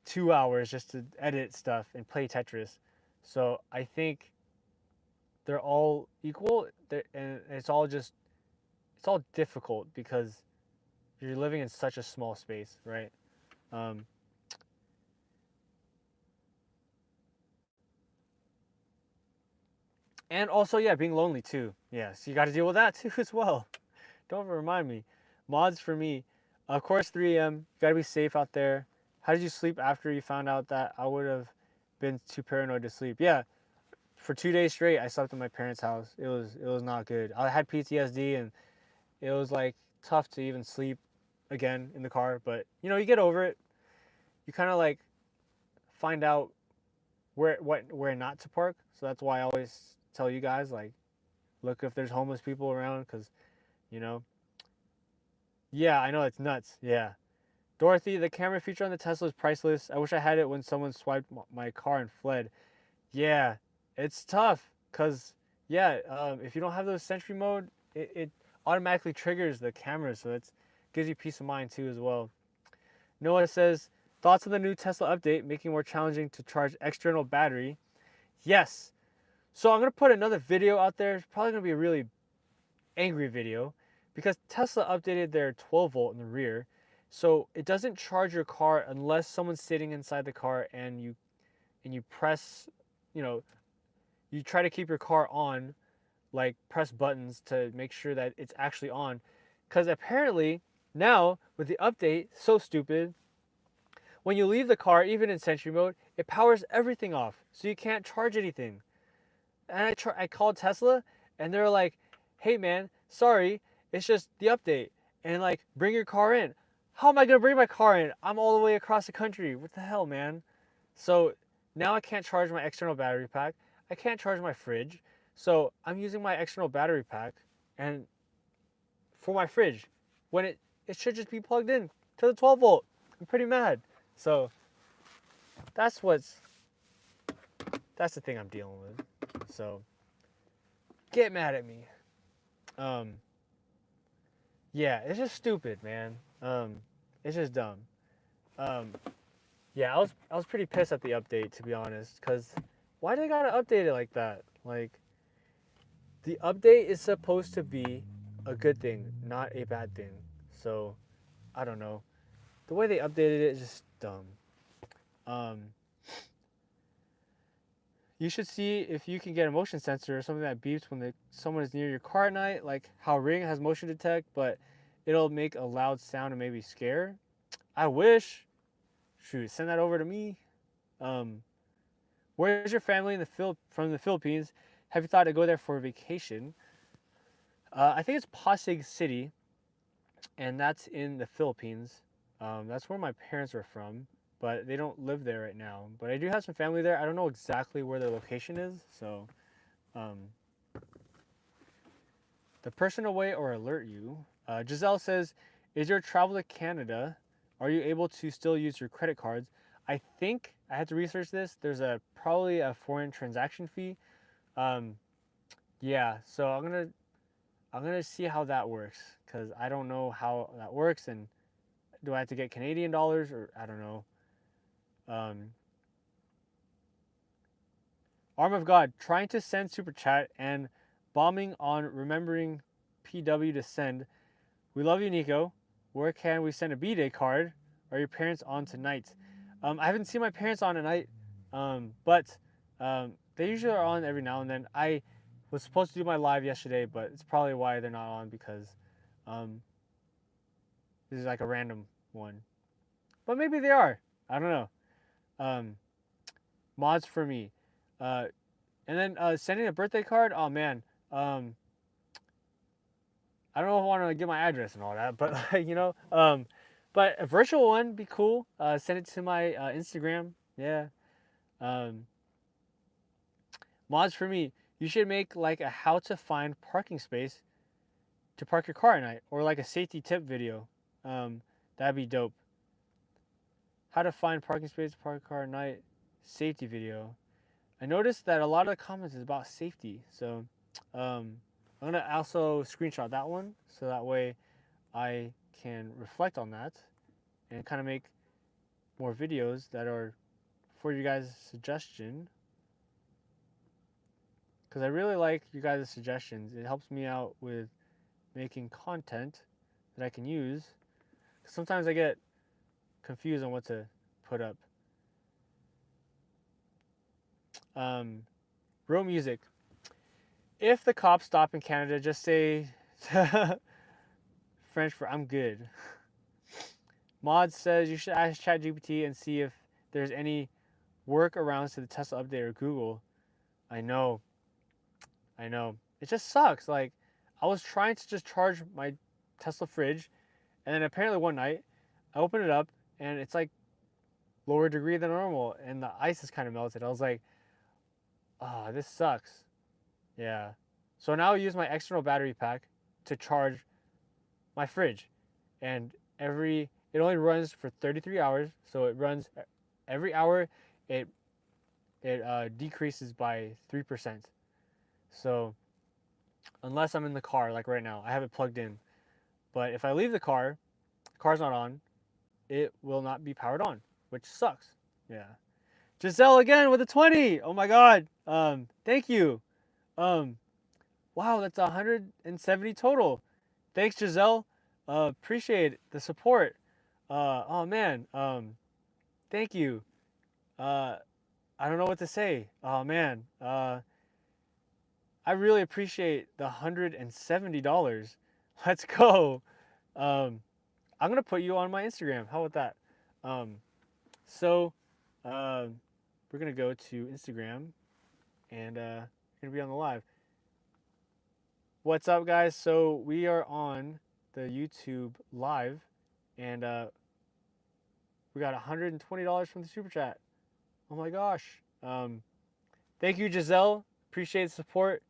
2 hours just to edit stuff and play Tetris. So I think they're all equal, and it's all difficult because you're living in such a small space, right? Um, and also, yeah, being lonely too. Yeah, so you got to deal with that too as well. Don't remind me. Mods for me, of course, 3 a.m. You got to be safe out there. How did you sleep after you found out that I would have been too paranoid to sleep? Yeah, for 2 days straight, I slept at my parents' house. It was not good. I had PTSD, and it was like tough to even sleep again in the car. But you know, you get over it. You kind of like find out where not to park. So that's why I always tell you guys, like, look if there's homeless people around, because you know. Yeah, I know it's nuts. Yeah. Dorothy, the camera feature on the Tesla is priceless. I wish I had it when someone swiped my car and fled. Yeah, it's tough because, yeah, if you don't have those Sentry mode, it automatically triggers the camera, so it gives you peace of mind too as well. Noah says, thoughts on the new Tesla update making it more challenging to charge external battery? Yes. So I'm going to put another video out there. It's probably going to be a really angry video because Tesla updated their 12 volt in the rear. So it doesn't charge your car unless someone's sitting inside the car and you press, you know, you try to keep your car on, like press buttons to make sure that it's actually on. Because apparently now with the update, so stupid, when you leave the car, even in Sentry mode, it powers everything off. So you can't charge anything. And I called Tesla and they're like, hey man, sorry, it's just the update. And like, bring your car in. How am I going to bring my car in? I'm all the way across the country. What the hell, man? So now I can't charge my external battery pack. I can't charge my fridge. So I'm using my external battery pack and for my fridge when it should just be plugged in to the 12 volt. I'm pretty mad. So that's the thing I'm dealing with. So get mad at me. Um yeah, it's just stupid, man. It's just dumb. Um yeah, I was pretty pissed at the update, to be honest, cuz why they got to update it like that? Like, the update is supposed to be a good thing, not a bad thing. So, I don't know. The way they updated it is just dumb. Um, you should see if you can get a motion sensor or something that beeps when someone is near your car at night, like how Ring has motion detect, but it'll make a loud sound and maybe scare. I wish. Shoot, send that over to me. Um, where's your family from the Philippines? have you thought to go there for a vacation? I think it's Pasig City, and that's in the Philippines. That's where my parents are from, but they don't live there right now. But I do have some family there. I don't know exactly where their location is, so um, the person away or alert you. Giselle says, "Is your travel to Canada? Are you able to still use your credit cards?" I think I had to research this. There's probably a foreign transaction fee. Um, yeah, so I'm gonna see how that works because I don't know how that works, and do I have to get Canadian dollars or I don't know. Um, Arm of God trying to send super chat and bombing on remembering PW to send. We love you, Nico. Where can we send a B-Day card? Are your parents on tonight? I haven't seen my parents on tonight, but they usually are on every now and then. I was supposed to do my live yesterday, but it's probably why they're not on because um, this is like a random one. But maybe they are. I don't know. Um, Mods for me. Uh, and then sending a birthday card. Oh man. I don't know if I want to give my address and all that, but like, but a virtual one be cool. Send it to my Instagram. Yeah. Um, Mods for me. You should make like a how to find parking space to park your car at night, or like a safety tip video. That'd be dope. How to find parking space to park a car at night, safety video. I noticed that a lot of the comments is about safety, so I'm gonna also screenshot that one so that way I can reflect on that and kind of make more videos that are for you guys' suggestion. Because I really like you guys' suggestions. It helps me out with making content that I can use. Sometimes I get confused on what to put up. Real music. If the cops stop in Canada, just say French for I'm good. Mod says you should ask ChatGPT and see if there's any workarounds to the Tesla update or Google. I know. It just sucks. Like, I was trying to just charge my Tesla fridge, and then apparently one night, I opened it up, and it's like lower degree than normal, and the ice is kind of melted. I was like, oh, this sucks. Yeah. So now I use my external battery pack to charge my fridge, and it only runs for 33 hours, so it runs every hour. It decreases by 3%. So unless I'm in the car, like right now, I have it plugged in. But if I leave the car's not on, it will not be powered on, which sucks. Yeah. Giselle again with a 20. Oh my god. Thank you. Wow, that's 170 total. Thanks, Giselle. Appreciate the support. Oh man. Thank you. I don't know what to say. Oh man. I really appreciate the $170. Let's go. I'm gonna put you on my Instagram. How about that? So, we're gonna go to Instagram, and you're gonna be on the live. What's up, guys? So we are on the YouTube live, and we got $120 from the super chat. Oh my gosh! Thank you, Giselle. Appreciate the support.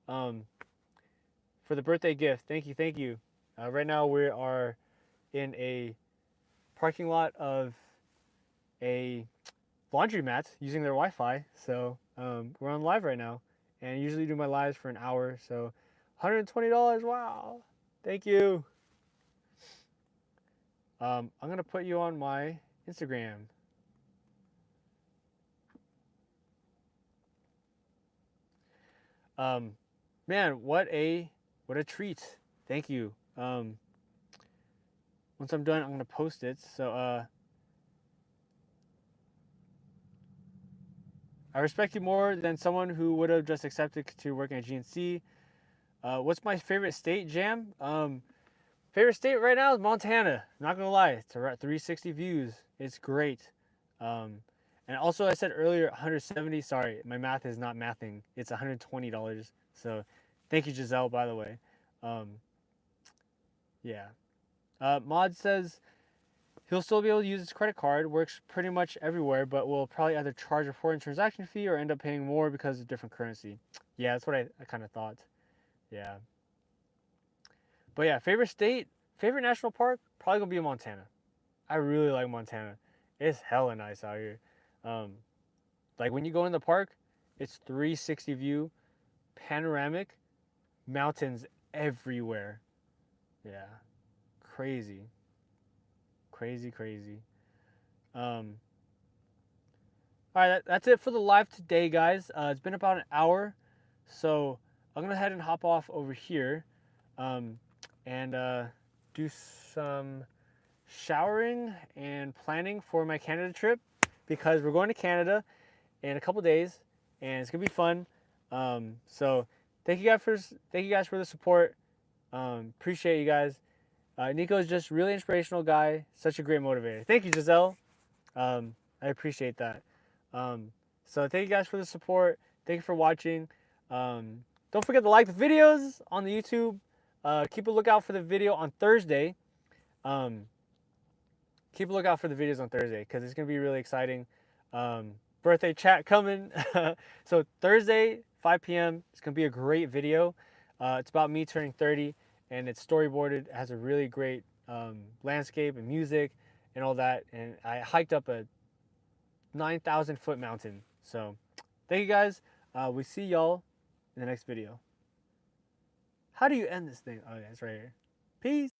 For the birthday gift. Thank you. Right now we are in a parking lot of a laundromat using their Wi-Fi. So we're on live right now, and I usually do my lives for an hour. So $120. Wow. Thank you. I'm gonna put you on my Instagram. Man, what a treat. Thank you. Once I'm done, I'm gonna post it. So I respect you more than someone who would have just accepted to work at GNC. What's my favorite state, Jam? Favorite state right now is Montana. Not gonna lie, it's around 360 views. It's great. And also, I said earlier 170. Sorry, my math is not mathing. It's $120. So, thank you, Giselle. By the way, um, yeah. Mod says he'll still be able to use his credit card. Works pretty much everywhere, but will probably either charge a foreign transaction fee or end up paying more because of different currency. Yeah, that's what I kind of thought. Yeah. But yeah, favorite state, favorite national park, probably gonna be Montana. I really like Montana. It's hella nice out here. Um, like when you go in the park, it's 360 view, panoramic, mountains everywhere. Yeah, crazy, crazy, crazy. Um, all right, that's it for the live today, guys. It's been about an hour, so I'm gonna head and hop off over here, um, and do some showering and planning for my Canada trip because we're going to Canada in a couple days and it's gonna be fun. So thank you guys for the support. Appreciate you guys. Nico is just really inspirational guy, such a great motivator. Thank you, Giselle. I appreciate that. Um, so thank you guys for the support. Thank you for watching. Don't forget to like the videos on the YouTube. Keep a lookout for the video on Thursday. Um, keep a lookout for the videos on Thursday because it's gonna be really exciting. Birthday chat coming. So Thursday, 5 p.m. It's gonna be a great video. It's about me turning 30, and it's storyboarded. It has a really great landscape and music and all that. And I hiked up a 9,000 foot mountain. So thank you guys. We see y'all in the next video. How do you end this thing? Oh yeah, it's right here. Peace.